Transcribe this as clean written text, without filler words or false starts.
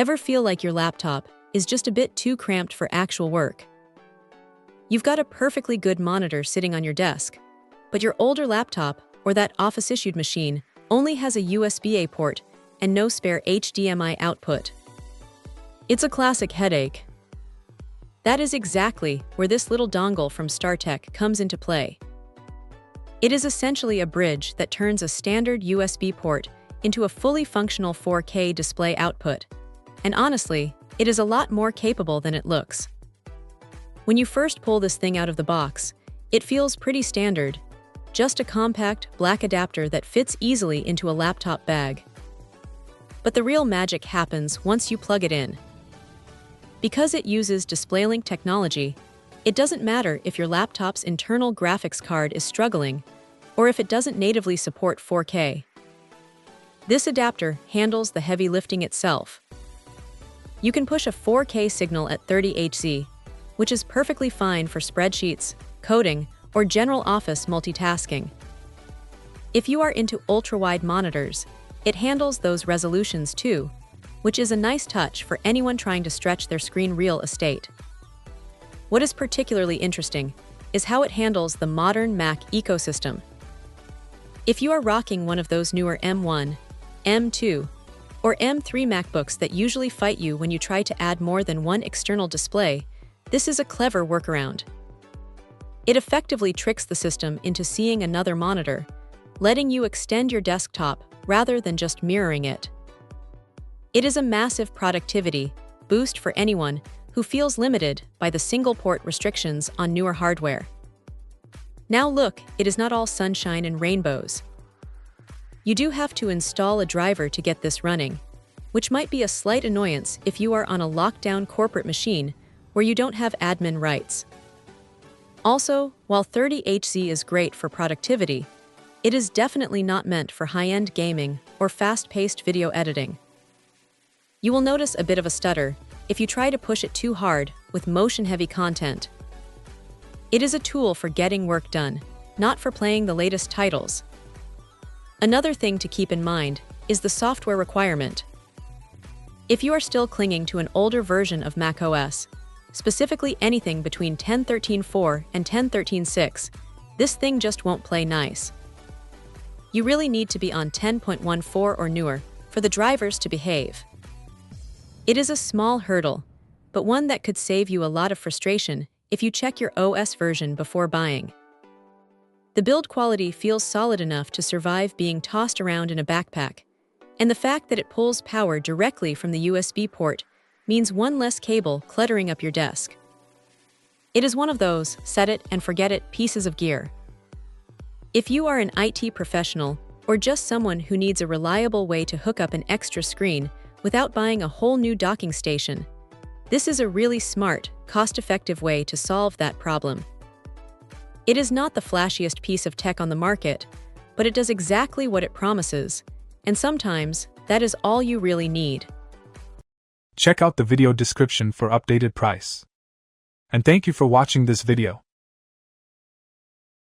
Ever feel like your laptop is just a bit too cramped for actual work? You've got a perfectly good monitor sitting on your desk, but your older laptop or that office-issued machine only has a USB-A port and no spare HDMI output. It's a classic headache. That is exactly where this little dongle from StarTech comes into play. It is essentially a bridge that turns a standard USB port into a fully functional 4K display output. And honestly, it is a lot more capable than it looks. When you first pull this thing out of the box, it feels pretty standard, just a compact, black adapter that fits easily into a laptop bag. But the real magic happens once you plug it in. Because it uses DisplayLink technology, it doesn't matter if your laptop's internal graphics card is struggling or if it doesn't natively support 4K. This adapter handles the heavy lifting itself. You can push a 4K signal at 30 Hz, which is perfectly fine for spreadsheets, coding, or general office multitasking. If you are into ultra-wide monitors, it handles those resolutions too, which is a nice touch for anyone trying to stretch their screen real estate. What is particularly interesting is how it handles the modern Mac ecosystem. If you are rocking one of those newer M1, M2, or M3 MacBooks that usually fight you when you try to add more than one external display, this is a clever workaround. It effectively tricks the system into seeing another monitor, letting you extend your desktop rather than just mirroring it. It is a massive productivity boost for anyone who feels limited by the single-port restrictions on newer hardware. Now look, it is not all sunshine and rainbows. You do have to install a driver to get this running, which might be a slight annoyance if you are on a lockdown corporate machine where you don't have admin rights. Also, while 30 Hz is great for productivity, it is definitely not meant for high-end gaming or fast-paced video editing. You will notice a bit of a stutter if you try to push it too hard with motion-heavy content. It is a tool for getting work done, not for playing the latest titles. Another thing to keep in mind is the software requirement. If you are still clinging to an older version of macOS, specifically anything between 10.13.4 and 10.13.6, this thing just won't play nice. You really need to be on 10.14 or newer for the drivers to behave. It is a small hurdle, but one that could save you a lot of frustration if you check your OS version before buying. The build quality feels solid enough to survive being tossed around in a backpack, and the fact that it pulls power directly from the USB port means one less cable cluttering up your desk. It is one of those set-it-and-forget-it pieces of gear. If you are an IT professional or just someone who needs a reliable way to hook up an extra screen without buying a whole new docking station, this is a really smart, cost-effective way to solve that problem. It is not the flashiest piece of tech on the market, but it does exactly what it promises, and sometimes that is all you really need. Check out the video description for updated price. And thank you for watching this video.